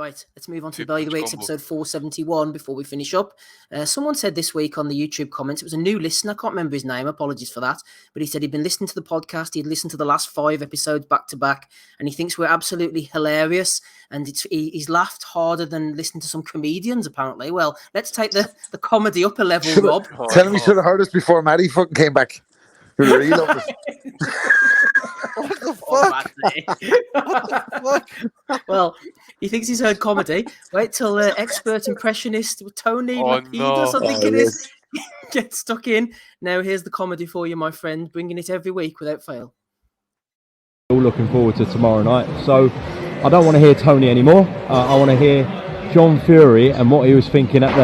Right, let's move on to the Bellew of the Week's episode 471 before we finish up. Someone said this week on the YouTube comments, it was a new listener, I can't remember his name, apologies for that, but he said he'd been listening to the podcast, he'd listened to the last 5 episodes back to back, and he thinks we're absolutely hilarious, and he's laughed harder than listening to some comedians, apparently. Well, let's take the comedy up a level, Rob. Tell him he should have heard us before Maddie fucking came back. He would have really loved us. What the fuck? What the fuck? Well, he thinks he's heard comedy. Wait till expert impressionist Tony Lapidus, I think it is, gets stuck in. Now here's the comedy for you, my friend, bringing it every week without fail. All looking forward to tomorrow night. So I don't want to hear Tony anymore. I want to hear John Fury and what he was thinking at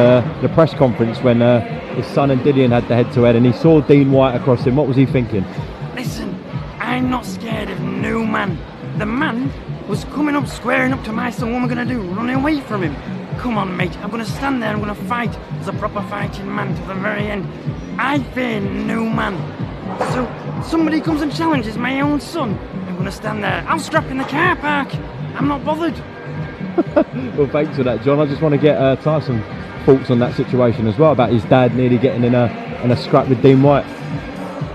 the press conference when his son and Dillian had the head-to-head and he saw Dean White across him. What was he thinking? Listen, I'm not scared of no man. The man was coming up, squaring up to my son. What am I going to do? Running away from him? Come on, mate. I'm going to stand there. I'm going to fight as a proper fighting man to the very end. I fear no man. So, somebody comes and challenges my own son. I'm going to stand there. I'll strap in the car park. I'm not bothered. Well, thanks for that, John. I just want to get Tyson thoughts on that situation as well, about his dad nearly getting in a scrap with Dean White.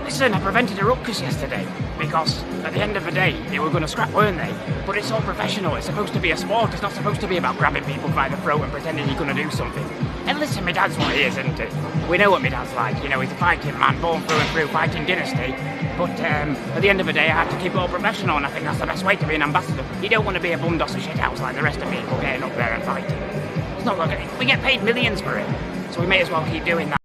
Listen, I prevented a ruckus yesterday because at the end of the day they were going to scrap, weren't they? But it's all professional. It's supposed to be a sport. It's not supposed to be about grabbing people by the throat and pretending you're going to do something. And listen, my dad's what he is, isn't it? We know what my dad's like. You know, he's a fighting man, born through and through, fighting dynasty. But at the end of the day, I have to keep it all professional, and I think that's the best way to be an ambassador. You don't want to be a bumdos of shithouse like the rest of people getting up there and fighting. It's not like we get paid millions for it, so we may as well keep doing that.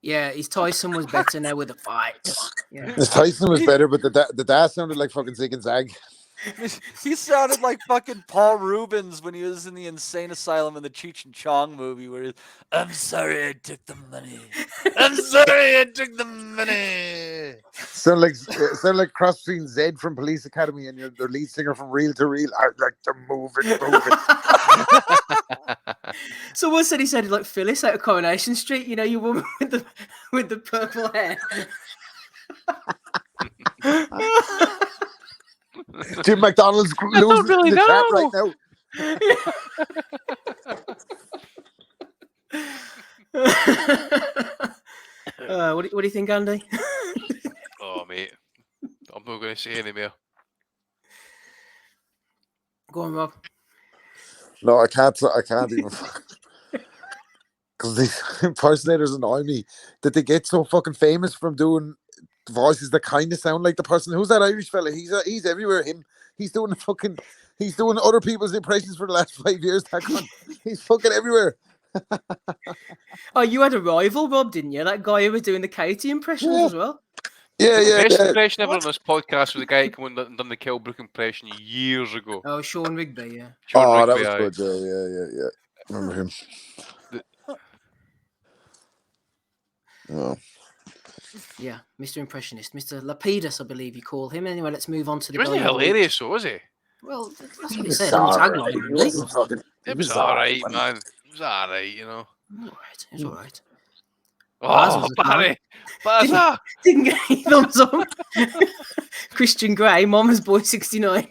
Yeah, his Tyson was better now with the fight. Yeah. His Tyson was better, but the dad sounded like fucking Zig and Zag. He sounded like fucking Paul Rubens when he was in the insane asylum in the Cheech and Chong movie where he's, I'm sorry I took the money. I'm sorry I took the money. Sound like cross between Zed from Police Academy and the lead singer from Reel to Reel. I'd like to move it. Someone said he sounded like Phyllis out of Coronation Street. You know, your woman with the purple hair. Jim McDonald's losing really the know. chat right now. What do you think, Andy? Oh, mate. I'm not going to say any more. Go on, Rob. No, I can't even. Because these impersonators annoy me that they get so fucking famous from doing voices that kind of sound like the person. Who's that Irish fella? He's everywhere. He's doing other people's impressions for the last 5 years. He's fucking everywhere. Oh, you had a rival, Rob, didn't you? That guy who was doing the Katie impressions as well. Yeah. The best impression ever on this podcast was the guy who came and done the Kilbrook impression years ago. Oh, Sean Rigby, yeah. Sean that Rigby, was good. Yeah. Remember him? Oh. Yeah, Mr. Impressionist, Mr. Lapidus, I believe you call him. Anyway, let's move on to the. He wasn't hilarious, though, was he? Well, that's what he said on the tagline, really. It was alright, man. It was alright, you know. It was alright. Oh, Barry! Didn't get any thumbs up. Christian Grey, Mama's Boy 69.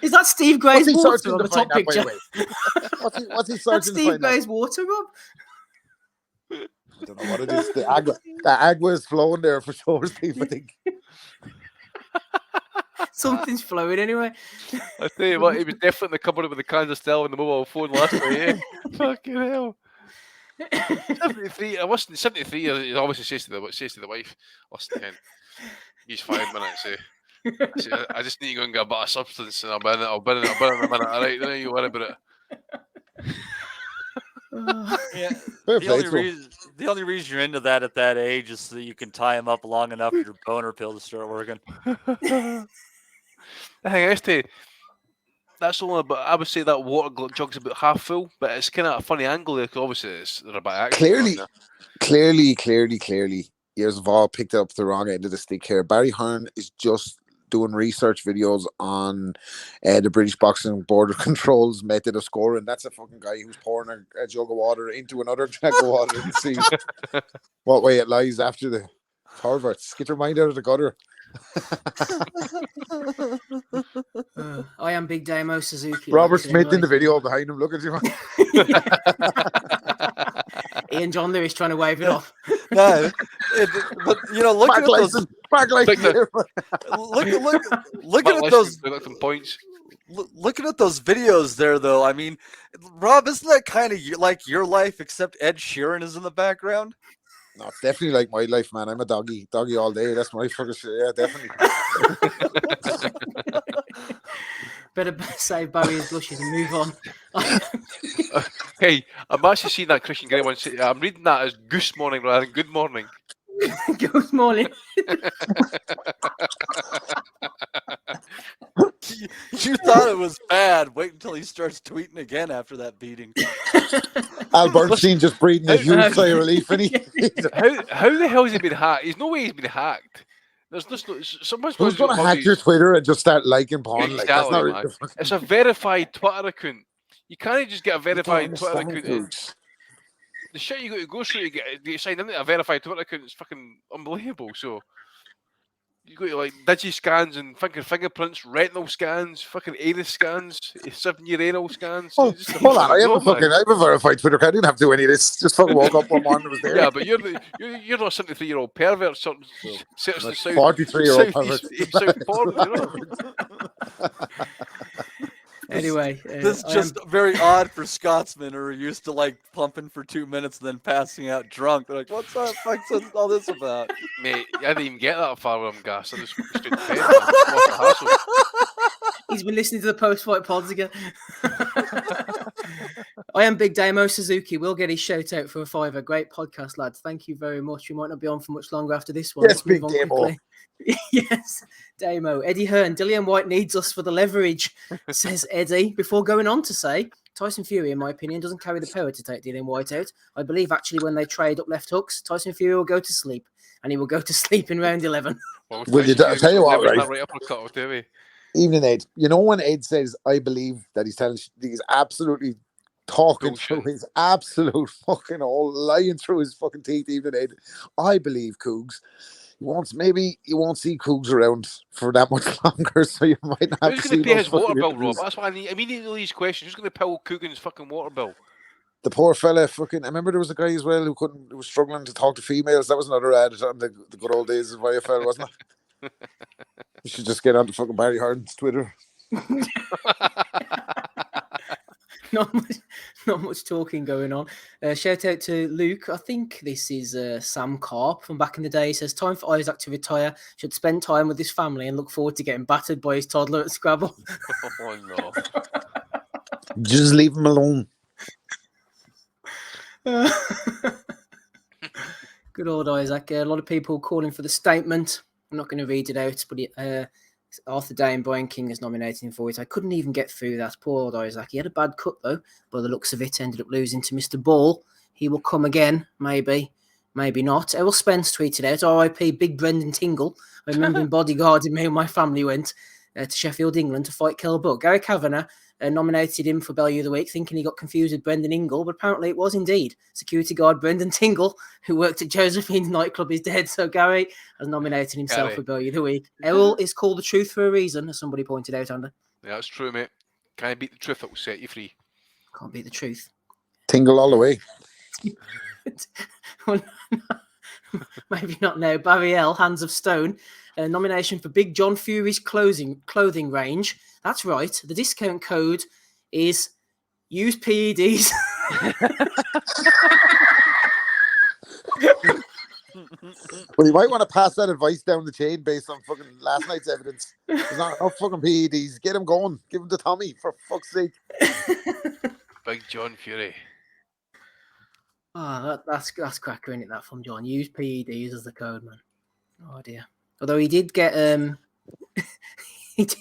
Is that Steve Gray's water on the top picture? What's he searching? That's Steve Gray's water, Rob? I don't know what it is. The agua is flowing there for sure, Steve, I think. Something's flowing anyway. I tell you what, he was definitely in the cupboard with the cans of Stella and the mobile phone last night, eh? Fucking hell. 73, I wasn't 73 years, he obviously says to the wife, listen, he's 5 minutes, eh? I just need to go and get a bit of substance and I'll be in a minute, alright, don't you worry about it. Yeah, the only reason you're into that at that age is so that you can tie him up long enough for your boner pill to start working. I think that's only about, I would say that water jug's about half full, but it's kind of a funny angle there because obviously they're about Clearly, years of all picked up the wrong end of the stick here. Barry Hearn is just doing research videos on the British boxing border controls method of scoring. That's a fucking guy who's pouring a jug of water into another jug of water and see what way it lies after the perverts. Get your mind out of the gutter. I am Big Damo Suzuki. Robert likes it Smith in anyway. the video behind him. Look at you. Ian John Lewis trying to wave it off. No, but you know, looking Mark at those, Lyson. Mark Lyson. looking at those, got some points. looking at those videos there, though. I mean, Rob, isn't that kind of like your life, except Ed Sheeran is in the background? No, it's definitely like my life, man. I'm a doggy all day. That's my fucking shit. Yeah, definitely. Better save Barry's blushes and move on. Hey, I'm actually seeing that Christian Grey one. I'm reading that as Goose Morning rather than Good Morning. Good morning. You thought it was bad. Wait until he starts tweeting again after that beating. Al Bernstein just breathing a huge sigh of relief. And how the hell has he been hacked? There's no way he's been hacked. There's just someone's who's going to hack your Twitter and just start liking porn? Like, that's not really It's a verified Twitter account. You can't just get a verified Twitter account. The shit you got to go through to get signed into a verified Twitter account is fucking unbelievable. So you got to like digi scans and fucking fingerprints, retinal scans, fucking anus scans, 7-year anal scans. Oh, hold on, I have a verified Twitter account. I didn't have to do any of this. Just fucking woke up one morning and was there. Yeah, but you're not a 73-year-old pervert. 43-year-old pervert. South porn, you know? Anyway, this is just very odd for Scotsmen who are used to like pumping for 2 minutes and then passing out drunk. They're like, "What's that? What's all this about?" Mate, I didn't even get that far with him, gas. I just stood in bed. What a hassle. He's been listening to the post-fight pods again. I am Big Damo Suzuki. We'll get his shout out for a $5. Great podcast, lads. Thank you very much. We might not be on for much longer after this one. Yes, Big Damo. Yes, Damo. Eddie Hearn. Dillian White needs us for the leverage, says Eddie. Before going on to say, Tyson Fury, in my opinion, doesn't carry the power to take Dillian White out. I believe actually when they trade up left hooks, Tyson Fury will go to sleep, and he will go to sleep in round 11. Well, I'll tell you what, right? Uppercut, do we? Evening, Ed. You know when Ed says, "I believe," that he's telling, he's absolutely talking through his absolute fucking all lying through his fucking teeth. Evening, Ed. I believe Cougs. Maybe you won't see Cougs around for that much longer, so you might not have to see Who's going to pay those his water fucking bill, interviews. Rob? That's why I need immediately these questions. Who's going to pay Coogan's fucking water bill? The poor fella, fucking. I remember there was a guy as well who was struggling to talk to females. That was another ad on the good old days of YFL, wasn't it? You should just get on to fucking Barry Hearn's Twitter. Not much talking going on. Shout out to Luke. I think this is Sam Carp from back in the day. He says, time for Isaac to retire. Should spend time with his family and look forward to getting battered by his toddler at Scrabble. Oh, no. Just leave him alone. Good old Isaac. A lot of people calling for the statement. I'm not going to read it out, but Arthur Day and Brian King is nominating him for it. I couldn't even get through that. Poor old Isaac. He had a bad cut, though. By the looks of it, ended up losing to Mr. Ball. He will come again, maybe. Maybe not. Errol Spence tweeted out, RIP Big Brendan Tingle. I remember in Bodyguarding me and my family went to Sheffield, England to fight Kell Buck. Gary Kavanagh nominated him for Bellew of the Week, thinking he got confused with Brendan Ingle, but apparently it was indeed security guard Brendan Tingle, who worked at Josephine's nightclub, is dead. So Gary has nominated himself for Bellew of the Week. Errol is called the truth for a reason, as somebody pointed out, Andy. Yeah, that's true, mate. Can't beat the truth, it will set you free. Can't beat the truth. Tingle all the way. Well, maybe not now. Barry L, Hands of Stone, nomination for Big John Fury's clothing range. That's right. The discount code is use PEDs. Well, you might want to pass that advice down the chain based on fucking last night's evidence. There's not enough fucking PEDs. Get him going. Give him to Tommy, for fuck's sake. Big John Fury. Oh, that's cracker, isn't it, that from John? Use PEDs as the code, man. Oh, dear. Although he did get he did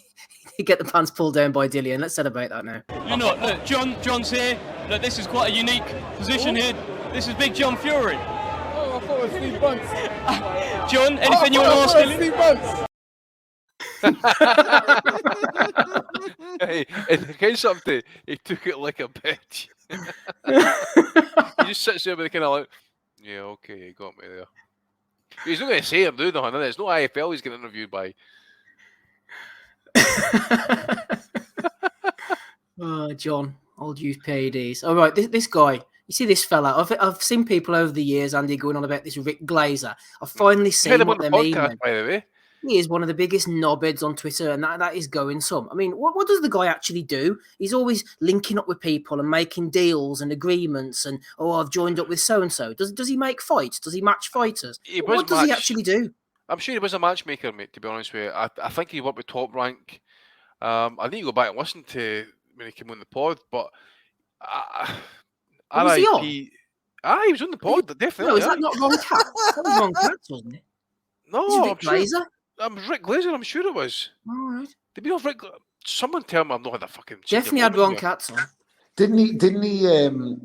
get the pants pulled down by Dillian. Let's celebrate that now. You know, look, John's here. Look, this is quite a unique position here. This is Big John Fury. Oh, I thought it was Steve Bunce. John, anything you want to ask Dillian? Steve Bunce. Hey, and guys something, he took it like a bitch. He just sits there with the kind of like, yeah, okay, you got me there. He's not going to say or do nothing. It's no IFL he's getting interviewed by. Oh, John, old youth PEDs. All right, this guy. You see this fella? I've seen people over the years, Andy, going on about this Rick Glaser. I've finally You had seen him on what the they mean. podcast, by the way. He is one of the biggest knobheads on Twitter, and that is going some. I mean, what does the guy actually do? He's always linking up with people and making deals and agreements, and I've joined up with so and so. Does he make fights? Does he match fighters? What does he actually do? I'm sure he was a matchmaker, mate. To be honest with you, I think he worked with Top Rank. I need to go back and listen to when he came on the pod, but Was he on? he was on the pod, definitely. No, is that not Ron Katz? That was Ron Katz, wasn't it? No, Rick Glaser? I'm Rick Glaser. I'm sure it was. All right. Did we have Rick? Someone tell me I'm not had a fucking. Definitely had Ron Katz on. Didn't he?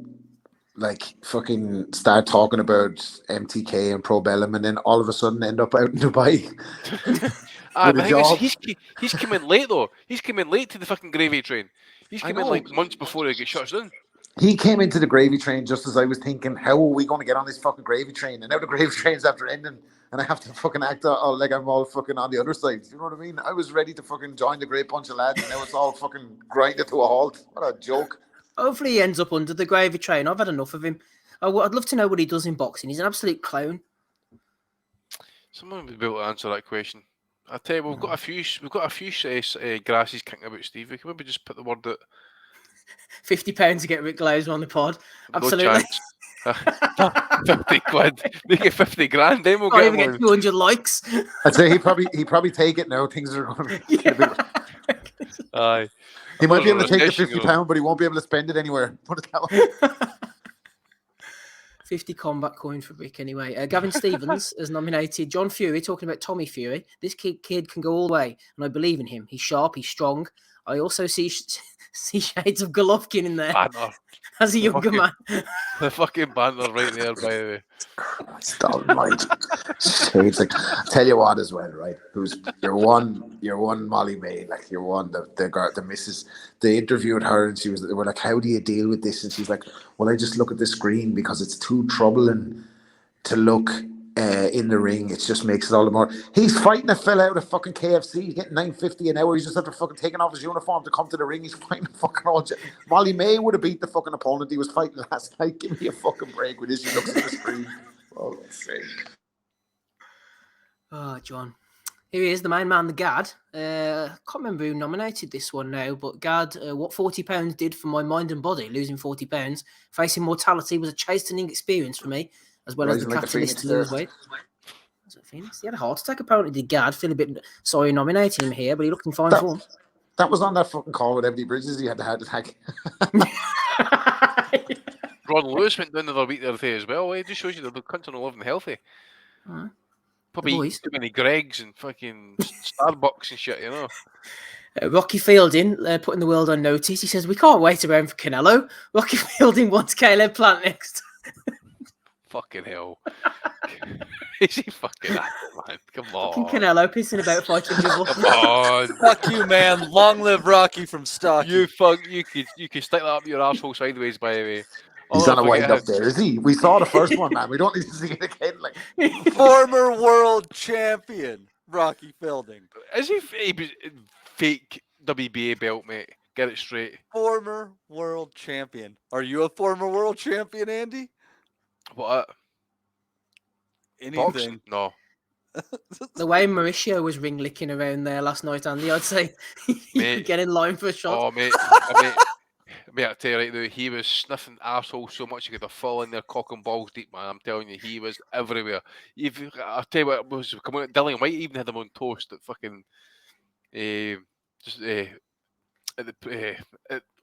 Like fucking start talking about MTK and Pro Bellew, and then all of a sudden end up out in Dubai. He's come in late though. He's come in late to the fucking gravy train. He's come in like months before it gets shut down. He came into the gravy train just as I was thinking, how are we going to get on this fucking gravy train? And now the gravy train's after ending, and I have to fucking act like I'm all fucking on the other side. You know what I mean? I was ready to fucking join the great bunch of lads, and now it's all fucking grinded to a halt. What a joke. Hopefully he ends up under the gravy train. I've had enough of him. I'd love to know what he does in boxing. He's an absolute clown. Someone would be able to answer that question. I tell you, we've got a few grasses kicking about, Steve. We can maybe just put the word out. £50 to get Rick Glaser on the pod. Absolutely. No chance. 50 quid. Make it 50 grand, then we'll Can't get even get 200 likes. I'd say he probably take it now. Things are going. Aye. He might be able to take the £50, but he won't be able to spend it anywhere. Put it that way. 50 combat coin for Rick anyway. Gavin Stevens has nominated John Fury, talking about Tommy Fury. This kid can go all the way, and I believe in him. He's sharp, he's strong. I also see shades of Golovkin in there Banner. as a younger man. The fucking banner right there, by the way. Christ almighty. Shades like, tell you what as well, right? You're one Molly May, like you're one the missus. They interviewed her and they were like, how do you deal with this? And she's like, well, I just look at the screen because it's too troubling to look in the ring. It just makes it all the more. He's fighting a fella out of fucking KFC. He's getting $9.50 an hour. He's just after fucking taking off his uniform to come to the ring. He's fighting fucking all. Molly May would have beat the fucking opponent he was fighting last night. Give me a fucking break with this. He looks at the screen. Oh, let's see. Oh, John. Here he is, the main man, the Gad. Can't remember who nominated this one now, but Gad, what 40 pounds did for my mind and body, losing 40 pounds, facing mortality was a chastening experience for me, as well as the catalyst to lose weight. Was it Phoenix? He had a heart attack, apparently, did Gad. Feel a bit sorry nominating him here, but he looked in fine form. That was on that fucking call with Ebony Bridges. He had the heart attack. Ron Lewis went down the other week the other day as well. It just shows you that the country are living healthy. Probably eat too many Gregs and fucking Starbucks and shit, you know. Rocky Fielding putting the world on notice. He says, we can't wait around for Canelo. Rocky Fielding wants Caleb Plant next. Fucking hell. Is he fucking at it, man? Come on. Fucking Canelo pissing about fighting people. Come on. Fuck you, man. Long live Rocky from Stockton. You could stick that up your arsehole sideways, by the way. He's gonna wind up there, is he? We saw the first one, man. We don't need to see it again. Like former world champion Rocky Fielding. Is he fake WBA belt, mate? Get it straight. Former world champion. Are you a former world champion, Andy? What? Anything? Boxing? No. The way Mauricio was ring licking around there last night, Andy, I'd say you could get in line for a shot. Oh, mate. Mate, I tell you right now, he was sniffing arseholes so much he could have fallen there cock and balls deep, man. I'm telling you, he was everywhere. I'll tell you what, was coming out. Dillian White even had him on toast at fucking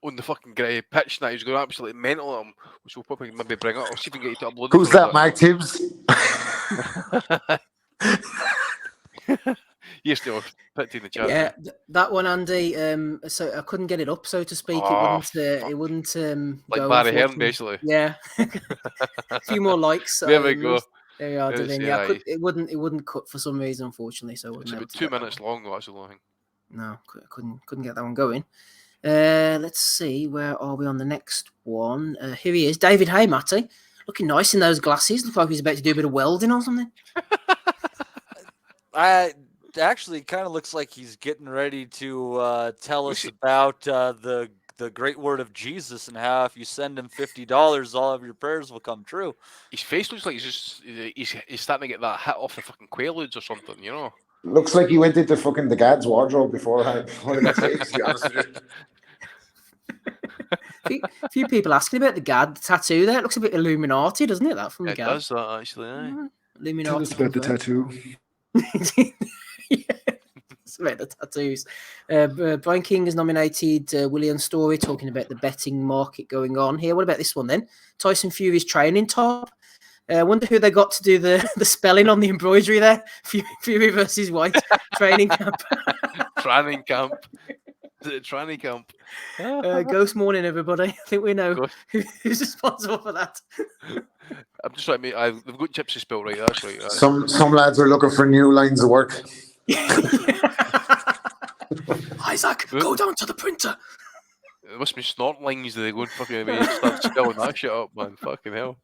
on the fucking pitch now. He was going absolutely mental at him, which we'll probably maybe bring up. I'll see if we can get you to upload. Who's that, Mike Tibbs? Yes, still put in the chat. Yeah, that one, Andy. So I couldn't get it up, so to speak. It wouldn't like go. Barry Hearn, basically. Yeah, a few more likes. There we go. There you are, Dillian. Yeah, it wouldn't cut for some reason, unfortunately. So it's about 2 minutes long, though. That's the only thing. No, couldn't get that one going. Let's see, where are we on the next one? Here he is, David Haye, Matty. Looking nice in those glasses. Look like he's about to do a bit of welding or something. Actually kind of looks like he's getting ready to tell us about the great word of Jesus and how if you send him $50, all of your prayers will come true. His face looks like he's starting to get that hit off the fucking Quaaludes or something, you know. Looks like he went into fucking the Gad's wardrobe before he got saved, to be honest with you. A few people asking about the Gad tattoo there. It looks a bit Illuminati, doesn't it? That from the It Gad. does that actually. Illuminati. Tell us about the tattoo. It's about the tattoos. Brian King has nominated William Story, talking about the betting market going on here. What about this one then? Tyson Fury's training top. I wonder who they got to do the spelling on the embroidery there. Fury versus White training camp. Training camp. Is it a training camp? Ghost morning, everybody. I think we know who's responsible for that. I'm just like, mate, they've got Gypsy spelled right. That's right. Some lads are looking for new lines of work. Isaac, go down to the printer. There must be snortlings that they go and fucking away and start spelling that shit up, man. Fucking hell.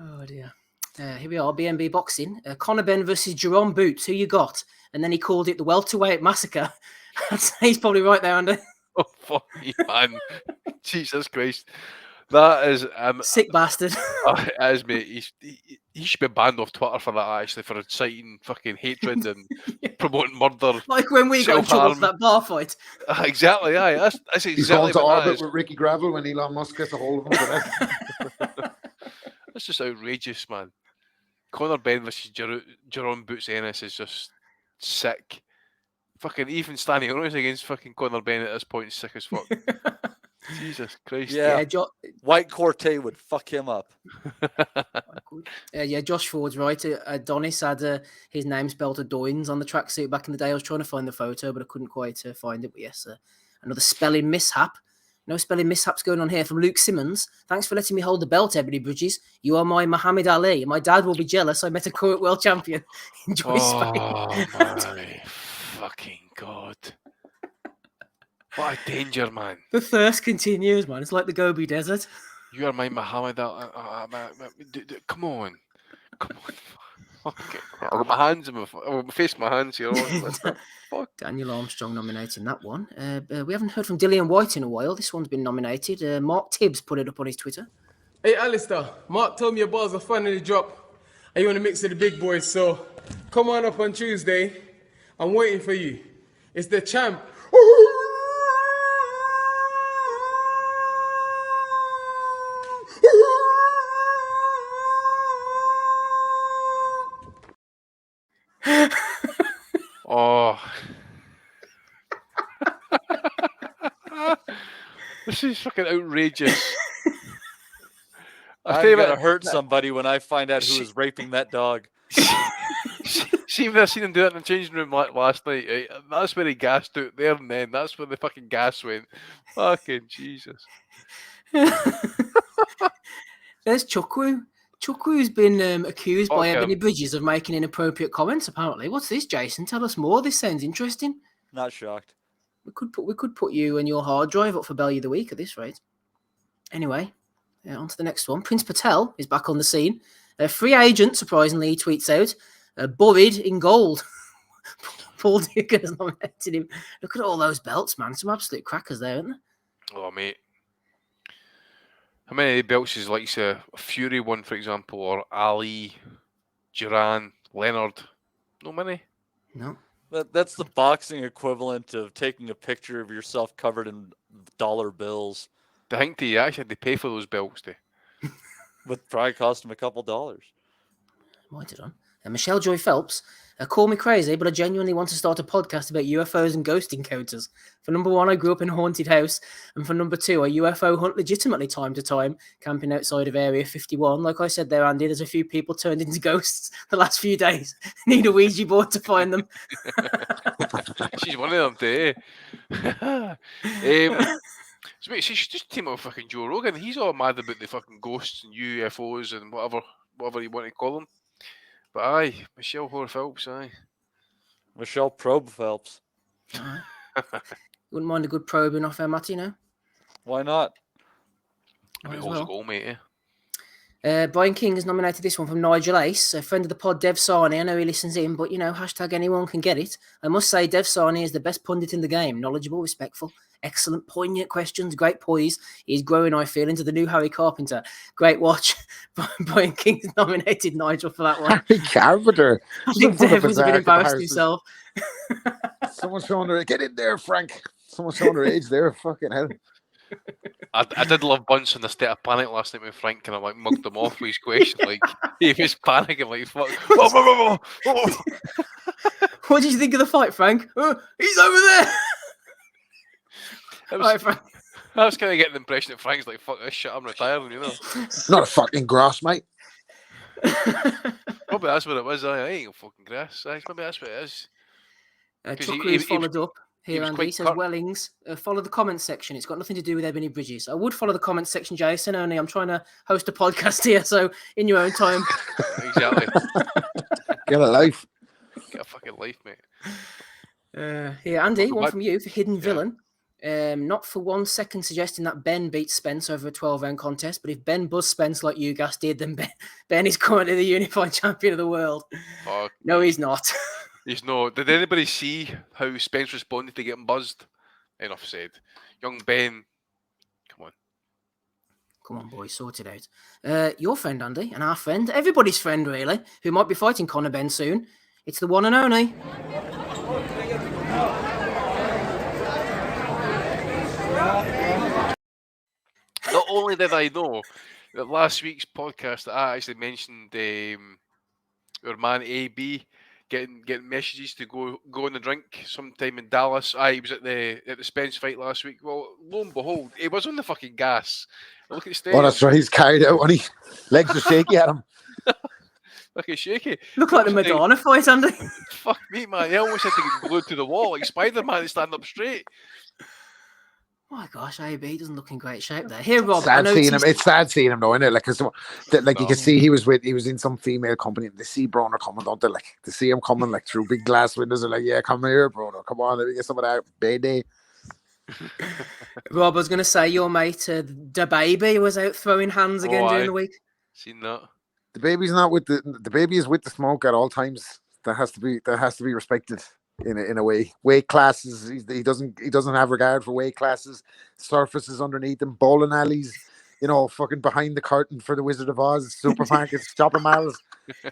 Oh dear. Here we are, BNB boxing. Conor Benn versus Jerome Boots. Who you got? And then he called it the welterweight massacre. I'd say he's probably right there, Andy. Oh fuck me, man! Jesus Christ, that is sick bastard. It is, mate. He should be banned off Twitter for that. Actually, for inciting fucking hatred and promoting murder. Like when we got in trouble for that bar fight. Exactly. Aye, that's exactly. He's going to what orbit with Ricky Gravel when Elon Musk gets a hold of him today. That's just outrageous, man. Conor Benn versus Jerome Boots Ennis is just sick. Fucking even Stanley Owens against fucking Conor Benn at this point is sick as fuck. Jesus Christ. Yeah, White Corte would fuck him up. Josh Ford's right. Adonis had his name spelled Adoins on the tracksuit back in the day. I was trying to find the photo, but I couldn't quite find it. But yes, another spelling mishap. No spelling mishaps going on here from Luke Simmons. Thanks for letting me hold the belt, Ebony Bridges. You are my Muhammad Ali. My dad will be jealous. I met a current world champion. Enjoy Spain. Oh my fucking God. What a danger, man. The thirst continues, man. It's like the Gobi Desert. You are my Muhammad Ali. Come on. Come on. Okay. I've got my hands in my face, my hands here. Fuck. Daniel Armstrong nominating that one. We haven't heard from Dillian White in a while. This one's been nominated. Mark Tibbs put it up on his Twitter. Hey, Alistair, Mark told me your bars are finally drop and you want to mix with the big boys, so come on up on Tuesday. I'm waiting for you. It's the champ. Oh. This is fucking outrageous. I'm gonna hurt somebody when I find out who is raping that dog. See, when I seen him do that in the changing room last night, right? That's where he gassed out there and then. That's where the fucking gas went. Fucking Jesus. There's Chukwu. Chukwu's been accused by Ebony Bridges of making inappropriate comments, apparently. What's this, Jason? Tell us more. This sounds interesting. Not shocked. We could put you and your hard drive up for Bellew of the Week at this rate. Anyway, on to the next one. Prince Patel is back on the scene. Free agent, surprisingly, he tweets out, buried in gold. Paul Dicker has nominated him. Look at all those belts, man. Some absolute crackers there, aren't there? Oh, mate. How many belts is like a Fury one, for example, or Ali, Duran, Leonard? No many? No. That's the boxing equivalent of taking a picture of yourself covered in dollar bills. I think they actually had to pay for those belts, Would probably cost them a couple dollars. Might have done. Michelle Joy Phelps, call me crazy, but I genuinely want to start a podcast about UFOs and ghost encounters. For number one, I grew up in a haunted house. And for number two, I UFO hunt legitimately time to time, camping outside of Area 51. Like I said there, Andy, there's a few people turned into ghosts the last few days. Need a Ouija board to find them. She's one of them, too. So, mate, she should just team up with fucking Joe Rogan. He's all mad about the fucking ghosts and UFOs and whatever you want to call them. But aye, Michelle Hoare Phelps, aye. Michelle Probe Phelps. Wouldn't mind a good probing off her, Matty, no? Why not? I mean, holds a goal, mate, Brian King has nominated this one from Nigel Ace, a friend of the pod, Dev Sarni. I know he listens in, but hashtag anyone can get it. I must say, Dev Sarni is the best pundit in the game. Knowledgeable, respectful, excellent, poignant questions, great poise. He's growing, I feel, into the new Harry Carpenter. Great watch. Brian King has nominated Nigel for that one. Harry Carpenter. I think Dev was a bit embarrassed himself. Someone's showing her, get in there, Frank. Someone's showing her age there. Fucking hell. I did love Bunce in the state of panic last night when Frank kind of like mugged him off with his question. Like he was panicking, like fuck. What did you think of the fight, Frank? He's over there. Right, Frank. I was kind of getting the impression that Frank's like, fuck this shit, I'm retiring, It's not a fucking grass, mate. Maybe that's what it was. I ain't gonna fucking grass. Maybe that's what it is. Tucker's followed up. Here, Andy, he says, Wellings, follow the comments section. It's got nothing to do with Ebony Bridges. I would follow the comments section, Jason, only I'm trying to host a podcast here, so in your own time. Exactly. Get a life. Get a fucking life, mate. Here, Andy, one from you for Hidden Villain. Not for 1 second suggesting that Ben beats Spence over a 12-round contest, but if Ben buzz Spence like you guys did, then Ben is currently the unified champion of the world. No, he's not. He's not. Did anybody see how Spence responded to getting buzzed? Enough said. Young Ben, come on. Come on, boys, sort it out. Your friend, Andy, and our friend, everybody's friend, really, who might be fighting Conor Ben soon. It's the one and only. Not only did I know that last week's podcast that I actually mentioned our man AB getting messages to go on the drink sometime in Dallas. He was at the Spence fight last week. Well, lo and behold, he was on the fucking gas. Look at the stadium. Oh, that's right. He's carried out when he legs are shaky at him. Fucking shaky. Look like the Madonna fight, Andy. Fuck me, man. He almost had to get glued to the wall like Spider-Man to stand up straight. Oh my gosh, AB doesn't look in great shape there. Here, Rob. It's sad seeing him though, isn't it? Like, you can see he was in some female company, and they see Broner coming, don't they? Like, they see him coming like through big glass windows. They're like, yeah, come here, Broner, come on, let me get some of that baby. Rob, I was going to say your mate, the baby, was out throwing hands again during the week. Seen that? The baby's not with the baby is with the smoke at all times. That has to be respected. In a way, weight classes. He doesn't have regard for weight classes. Surfaces underneath them, bowling alleys. Fucking behind the curtain for the Wizard of Oz, supermarkets, shopping malls.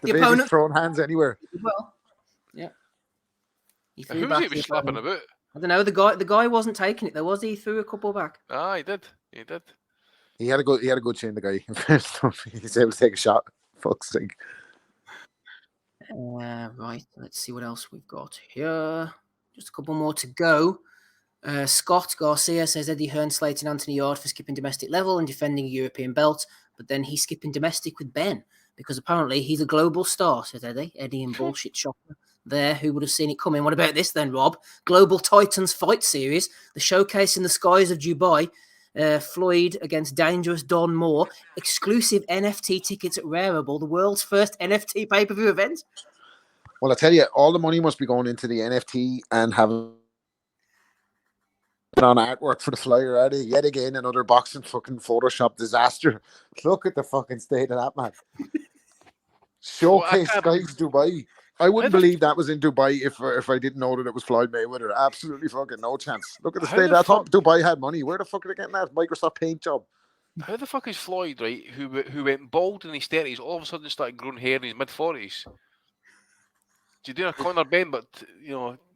The baby's throwing hands anywhere. Well, yeah. Who's he was slapping about? I don't know. The guy wasn't taking it though, was he? He threw a couple back. He did. He had a good chin. The guy. He's able to take a shot. Fuck's sake. Right, let's see what else we've got here. Just a couple more to go. Scott Garcia says Eddie Hearn slating Anthony Yard for skipping domestic level and defending a European belt, but then he's skipping domestic with Ben because apparently he's a global star, says Eddie. Eddie and bullshit shopper there. Who would have seen it coming? What about this then, Rob? Global Titans Fight Series, the showcase in the skies of Dubai. Floyd against Dangerous Don Moore, exclusive NFT tickets at Rareable, the world's first NFT pay-per-view event. Well, I tell you, all the money must be going into the NFT and having on artwork for the flyer. Eddie, yet again, another boxing fucking Photoshop disaster. Look at the fucking state of that, man. Showcase Skies Dubai. I wouldn't believe that was in Dubai if I didn't know that it was Floyd Mayweather. Absolutely fucking no chance. Look at the state. I thought Dubai had money. Where the fuck are they getting that Microsoft Paint job? How the fuck is Floyd, right, who went bald in his 30s, all of a sudden started growing hair in his mid-40s? You're doing a Conor Ben, but,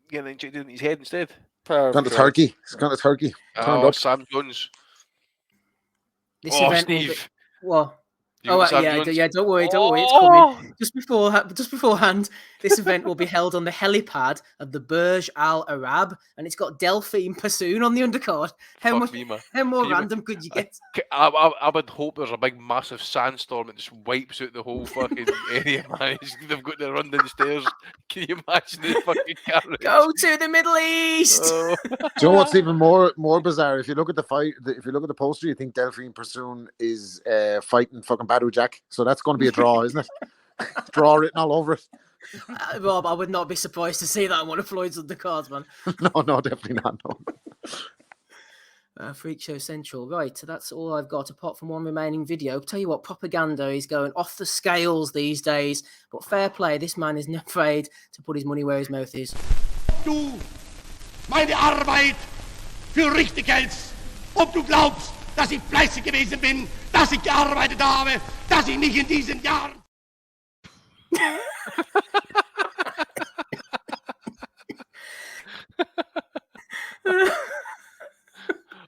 getting injected in his head instead. Gone to Turkey. He's gone to Turkey. Oh, Sam Jones. This event Steve. What? Don't worry, it's coming. Just beforehand, this event will be held on the helipad of the Burj Al Arab, and it's got Delphine Passoon on the undercard. How more random could you get? I would hope there's a big, massive sandstorm that just wipes out the whole fucking area, man. They've got to run down the stairs. Can you imagine the fucking carriage? Go to the Middle East. Do you know what's even more bizarre? If you look at the fight, if you look at the poster, you think Delphine Passoon is fighting fucking Badu Jack. So that's going to be a draw, isn't it? Draw written all over it. Rob, I would not be surprised to see that on one of Floyd's undercards, man. No, definitely not. No. Freak Show Central. Right, so that's all I've got, apart from one remaining video. Tell you what, propaganda is going off the scales these days, but fair play, this man isn't afraid to put his money where his mouth is. Du meine Arbeit für richtig hältst, ob du glaubst, dass ich fleißig gewesen bin, dass ich gearbeitet habe, dass ich nicht in diesen Jahren...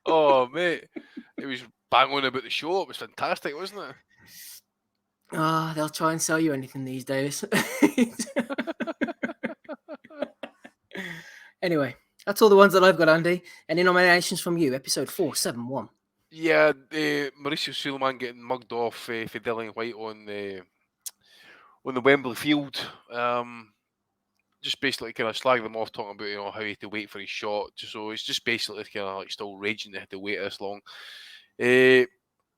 Oh, mate. It was bang on about the show. It was fantastic, wasn't it? Ah, they'll try and sell you anything these days. Anyway, that's all the ones that I've got, Andy. Any nominations from you? Episode 471. Yeah, Mauricio Suleiman getting mugged off for Dillian White on the Wembley field. Just basically kind of slagging them off, talking about how he had to wait for his shot. So it's just basically kind of like still raging they had to wait this long. Eddie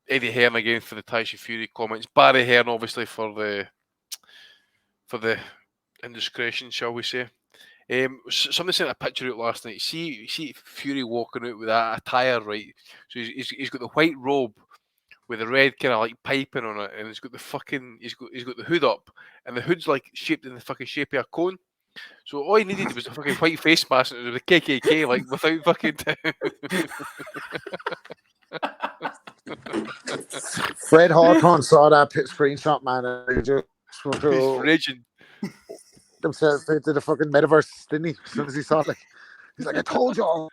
Hearn again for the Tyson Fury comments. Barry Hearn obviously for the indiscretion, shall we say. Somebody sent a picture out last night. See Fury walking out with that attire, right? So he's got the white robe with the red kind of like piping on it, and he's got the hood up, and the hood's like shaped in the fucking shape of a cone. So all he needed was a fucking white face mask with a KKK, like without fucking. Fred Hawthorne saw that screenshot, man, and he just He's raging. himself into the fucking metaverse, didn't he? As soon as he saw it, he's like, I told you all.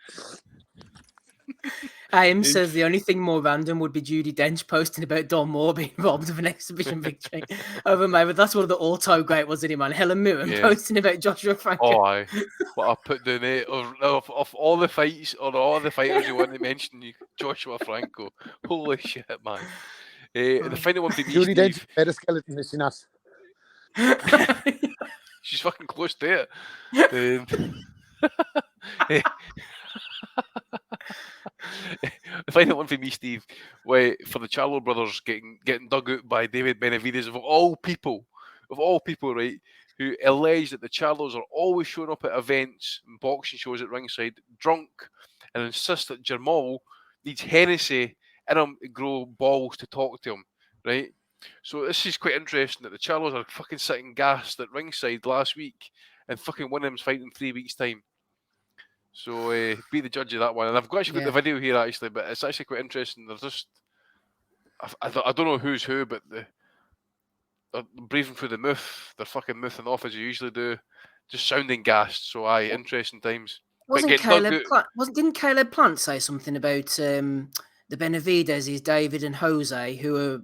Aim says the only thing more random would be Judi Dench posting about Don Moore being robbed of an exhibition victory over May, but that's one of the all-time great, wasn't it, man? Helen Mirren posting about Joshua Franco. Oh, aye. What I put down there, of all the fights, or all the fighters you want to mention, Joshua Franco. Holy shit, man. The final one for me, Judi Dench, Steve. better skeleton, is she not? She's fucking close to it. The final one for me, Steve, for the Charlo brothers getting dug out by David Benavides of all people, right, who allege that the Charlos are always showing up at events and boxing shows at ringside drunk, and insist that Jamal needs Hennessy in him to grow balls to talk to him, right? So this is quite interesting that the Charlos are fucking sitting gassed at ringside last week and fucking Winham's fight in 3 weeks' time. So be the judge of that one. And I've actually got the video here, actually, but it's actually quite interesting. They're just... I don't know who's who, but they're breathing through the mouth. They're fucking mouthing off as you usually do. Just sounding gassed. So, interesting times. Didn't Caleb Plant say something about the Benavides, David and Jose, who are,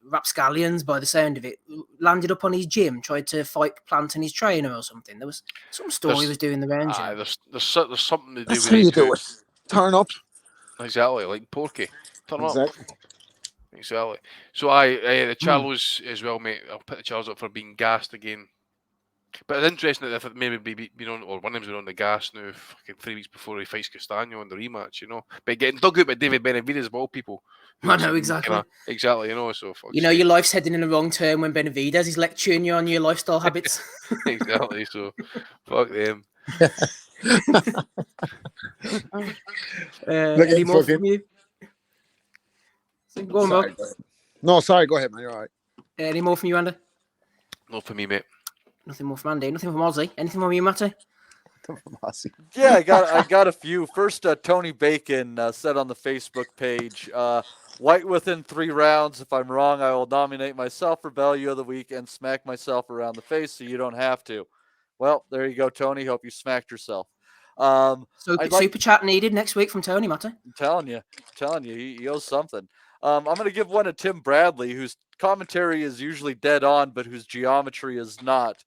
rapscallions by the sound of it, landed up on his gym, tried to fight Plant and his trainer or something? There was some story was doing the rounds. There's something to do That's with how you it. do it. Turn up. Exactly, like Porky. Turn Exactly. up. Exactly. So the Charlos as well, mate. I'll put the Charlos up for being gassed again. But it's interesting that if maybe been on, or one of them's been on the gas now, fucking 3 weeks before he fights Castano in the rematch, But getting dug out by David Benavides of all people. I know, exactly. Exactly, so fuck. Your life's heading in the wrong turn when Benavides is lecturing you on your lifestyle habits. Exactly, so fuck them. Any more from you? Go on, Rob. No, sorry, go ahead, man. You're all right. Any more from you, Andy? Not for me, mate. Nothing more from Andy. Nothing from Ozzy. Anything from you, Matty? Yeah, I got a few. First, Tony Bacon said on the Facebook page, White within 3 rounds. If I'm wrong, I will nominate myself for Bellew of the Week and smack myself around the face so you don't have to. Well, there you go, Tony. Hope you smacked yourself. Super chat needed next week from Tony, Matty. I'm telling you, he owes something. I'm going to give one to Tim Bradley, whose commentary is usually dead on, but whose geometry is not.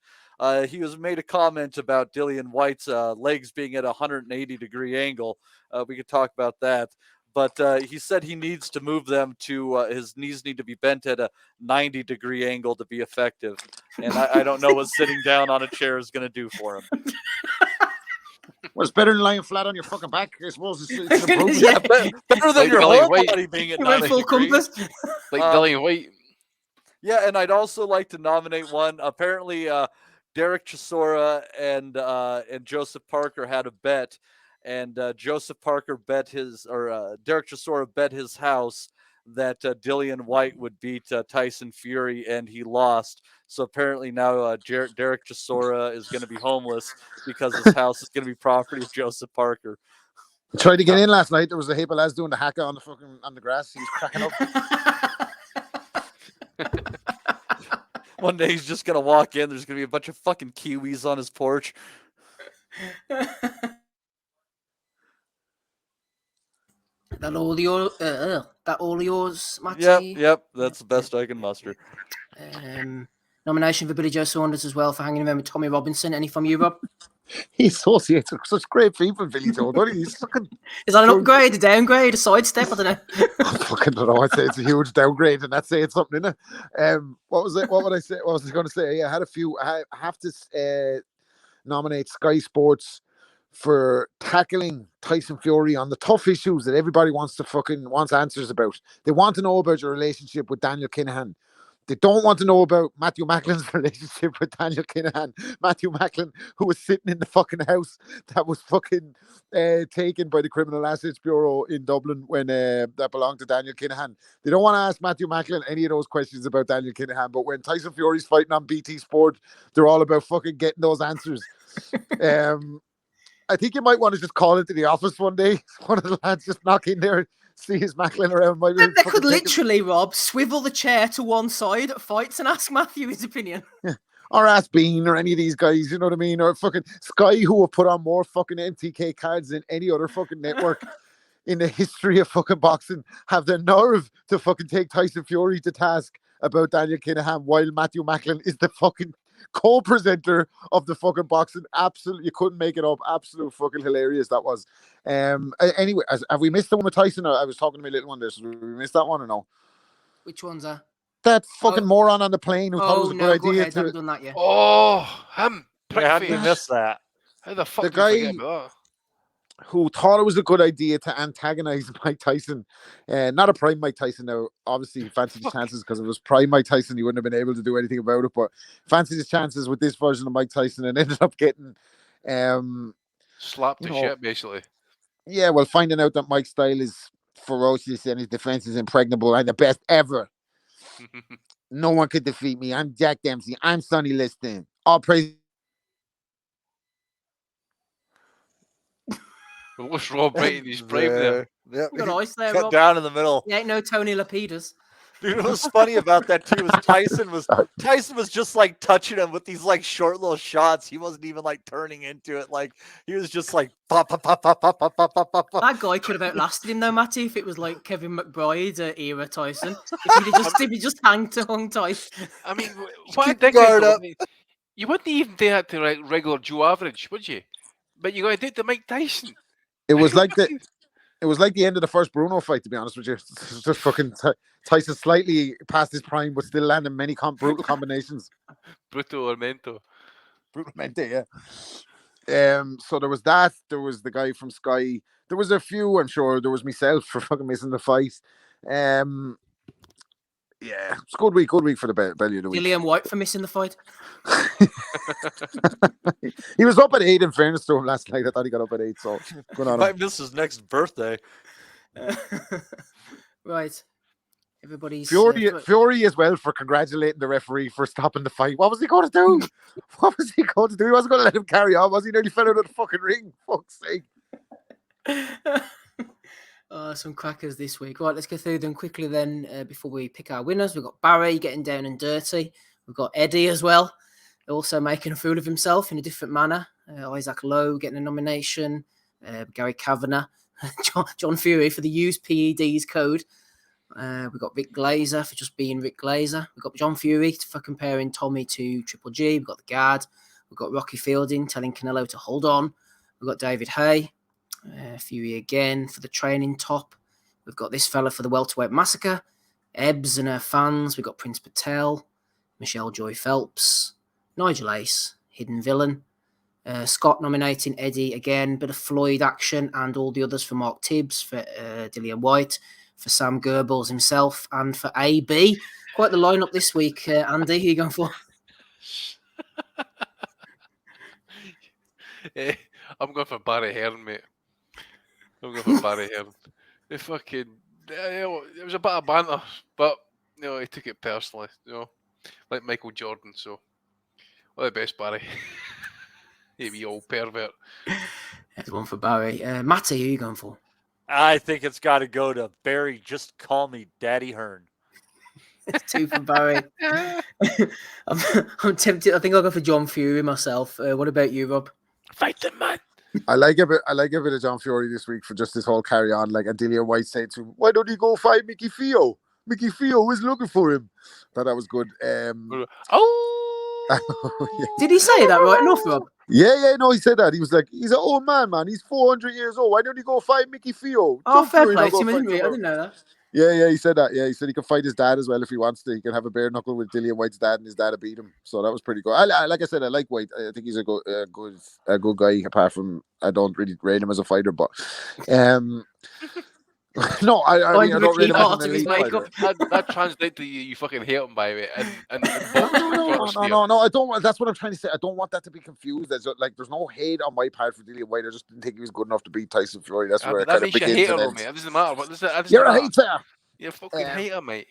He made a comment about Dillian White's legs being at a 180-degree angle. We could talk about that. But he said he needs to move them to his knees need to be bent at a 90-degree angle to be effective. And I don't know what sitting down on a chair is going to do for him. Well, it's better than lying flat on your fucking back. I suppose it's better than your whole body being at 90 full compass. Like Dillian White. Yeah, and I'd also like to nominate one. Apparently, Derek Chisora and Joseph Parker had a bet, and Joseph Parker bet Derek Chisora bet his house that Dillian White would beat Tyson Fury, and he lost. So apparently now Derek Chisora is going to be homeless because his house is going to be property of Joseph Parker. Tried to get in last night. There was a heap of lads doing the haka on the grass. He was cracking up. One day he's just going to walk in. There's going to be a bunch of fucking Kiwis on his porch. That all yours, Matty? Yep. That's the best I can muster. Nomination for Billy Joe Saunders as well for hanging around with Tommy Robinson. Any from you, Rob? He associates with such great people, Billy Joe, don't he? He's fucking... Is that an upgrade, a downgrade, a sidestep? I don't know. I fucking don't know. I'd say it's a huge downgrade, and that's saying something, isn't it? What was it? What would I say? What was I going to say? Yeah, I had a few. I have to nominate Sky Sports for tackling Tyson Fury on the tough issues that everybody wants answers about. They want to know about your relationship with Daniel Kinahan. They don't want to know about Matthew Macklin's relationship with Daniel Kinahan. Matthew Macklin, who was sitting in the fucking house that was fucking taken by the Criminal Assets Bureau in Dublin when that belonged to Daniel Kinahan. They don't want to ask Matthew Macklin any of those questions about Daniel Kinahan, but when Tyson Fury's fighting on BT Sport, they're all about fucking getting those answers. I think you might want to just call into the office one day. One of the lads just knock in there, see his Macklin around. They could literally, Rob, swivel the chair to one side at fights and ask Matthew his opinion. Yeah. Or ask Bean or any of these guys, you know what I mean? Or fucking Sky, who have put on more fucking MTK cards than any other fucking network in the history of fucking boxing, have the nerve to fucking take Tyson Fury to task about Daniel Kinahan while Matthew Macklin is the fucking co-presenter of the fucking boxing. Absolutely, you couldn't make it up. Absolute fucking hilarious that was. Anyway, have we missed the one with Tyson? I was talking to my little one there, so we missed that one or no? Which one's that? That fucking moron on the plane who thought it was a good idea. Ahead, haven't done that yet. Oh, him. How did you miss that? How the fuck the did you forget guy about that? who thought it was a good idea to antagonize Mike Tyson. Not a prime Mike Tyson now. Obviously, he fancied his chances because if it was prime Mike Tyson, he wouldn't have been able to do anything about it. But fancied his chances with this version of Mike Tyson and ended up getting slapped to shit, basically. Yeah, well, finding out that Mike's style is ferocious and his defense is impregnable and the best ever. No one could defeat me. I'm Jack Dempsey. I'm Sonny Liston. All praise. What's Rob biting his prime there? Yep. Got ice there, Cut Rob. down in the middle. He ain't no Tony Lapidus. Dude, what was funny about that too was Tyson was just like touching him with these like short little shots. He wasn't even like turning into it. Like he was just like pop, pop, pop, pop, pop, pop, pop, pop, pop. That guy could have outlasted him though, Matty, if it was like Kevin McBride era Tyson. If he just hung tight. I mean, what a you wouldn't even do that to like regular Joe Average, would you? But you got to do it to Mike Tyson. It was like the end of the first Bruno fight, to be honest with you. Just fucking Tyson slightly past his prime, but still landing many brutal combinations. Brutal Ormento. Brutal Mente, yeah. So there was that. There was the guy from Sky. There was a few, I'm sure. There was myself for fucking missing the fight. Yeah, it's a good week for the Bellew of the week. Dillian White for missing the fight. He was up at 8 in fairness to him last night. I thought he got up at 8, so good on him. Might miss his next birthday. Right. Everybody's Fury as well for congratulating the referee for stopping the fight. What was he going to do? What was he going to do? He wasn't going to let him carry on, was he? Nearly fell out of the fucking ring. Fuck's sake. Some crackers this week. Right, let's go through them quickly then before we pick our winners. We've got Barry getting down and dirty. We've got Eddie as well, also making a fool of himself in a different manner. Isaac Lowe getting a nomination. Gary Kavanagh. John Fury for the used PEDs code. We've got Rick Glaser for just being Rick Glaser. We've got John Fury for comparing Tommy to Triple G. We've got the guard. We've got Rocky Fielding telling Canelo to hold on. We've got David Haye. Fury again for the training top. We've got this fella for the welterweight massacre. Ebbs and her fans. We've got Prince Patel. Michelle Joy Phelps. Nigel Ace. Hidden Villain. Scott nominating Eddie again. Bit of Floyd action and all the others for Mark Tibbs, for Dillian White, for Sam Goebbels himself, and for AB. Quite the lineup this week. Andy, who are you going for? I'm going for Barry Hearn, mate. I'm going for Barry Hearn. They fucking, it was a bit of banter, but he took it personally, like Michael Jordan. So, all the best, Barry. You old pervert. There's one for Barry. Matty, who are you going for? I think it's got to go to Barry. Just call me Daddy Hearn. 2 for Barry. I'm tempted. I think I'll go for John Fury myself. What about you, Rob? Fight them, man. I like a bit of John Fury this week for just this whole carry on. Like Dillian White said to him, "Why don't you go fight Mickey Fio? Mickey Fio is looking for him." Thought that was good. Oh, Did he say that right enough, Rob? Yeah, no, he said that. He was like, he's an old man. He's 400 years old. Why don't you go fight Mickey Fio? Oh, fair play to him, isn't it? I didn't know that. Yeah, he said that. Yeah, he said he can fight his dad as well if he wants to. He can have a bare knuckle with Dillian White's dad, and his dad will beat him. So that was pretty good. Like I said, I like White. I think he's a good guy. Apart from, I don't really rate him as a fighter, but no, I don't rate him as an elite fighter. That translates to you fucking hate him, by it. No, I don't. That's what I'm trying to say. I don't want that to be confused. There's no hate on my part for Dillian White. I just didn't think he was good enough to beat Tyson Fury. That's where it kind of begins. Hater, mate. It doesn't matter. You're a hater. You're a fucking hater, mate.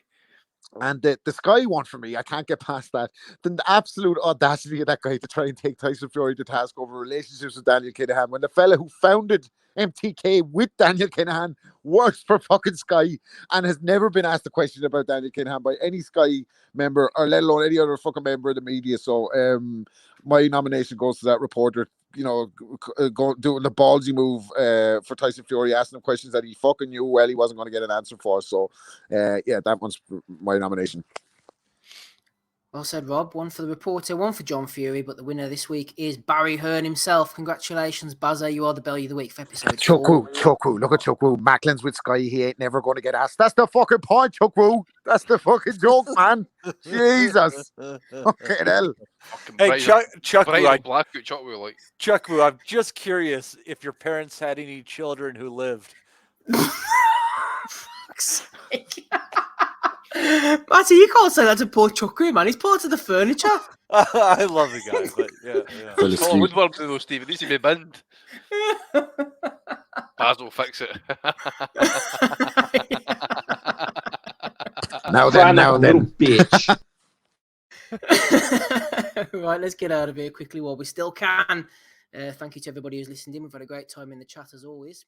And the Sky one for me, I can't get past that. The absolute audacity of that guy to try and take Tyson Fury to task over relationships with Daniel Kinahan when the fella who founded MTK with Daniel Kinahan works for fucking Sky and has never been asked a question about Daniel Kinahan by any Sky member or let alone any other fucking member of the media. So my nomination goes to that reporter, doing the ballsy move for Tyson Fury, asking him questions that he fucking knew well he wasn't going to get an answer for. So that one's my nomination. Well said, Rob. 1 for the reporter, 1 for John Fury, but the winner this week is Barry Hearn himself. Congratulations, Bazza. You are the Bellew of the Week for episode 4. Chukwu. Look at Chukwu. Macklin's with Sky. He ain't never going to get asked. That's the fucking point, Chukwu. That's the fucking joke, man. Jesus. Fucking hell. Hey, Chukwu, I'm just curious if your parents had any children who lived. Fuck's sake. Matty, you can't say that to poor Chuckery, man. He's part of the furniture. I love the guy, but yeah. Oh, Woodward to those, Steve. It needs to be binned. Baz will fix it. Now then, bitch. Right, let's get out of here quickly while we still can. Thank you to everybody who's listened in. We've had a great time in the chat as always.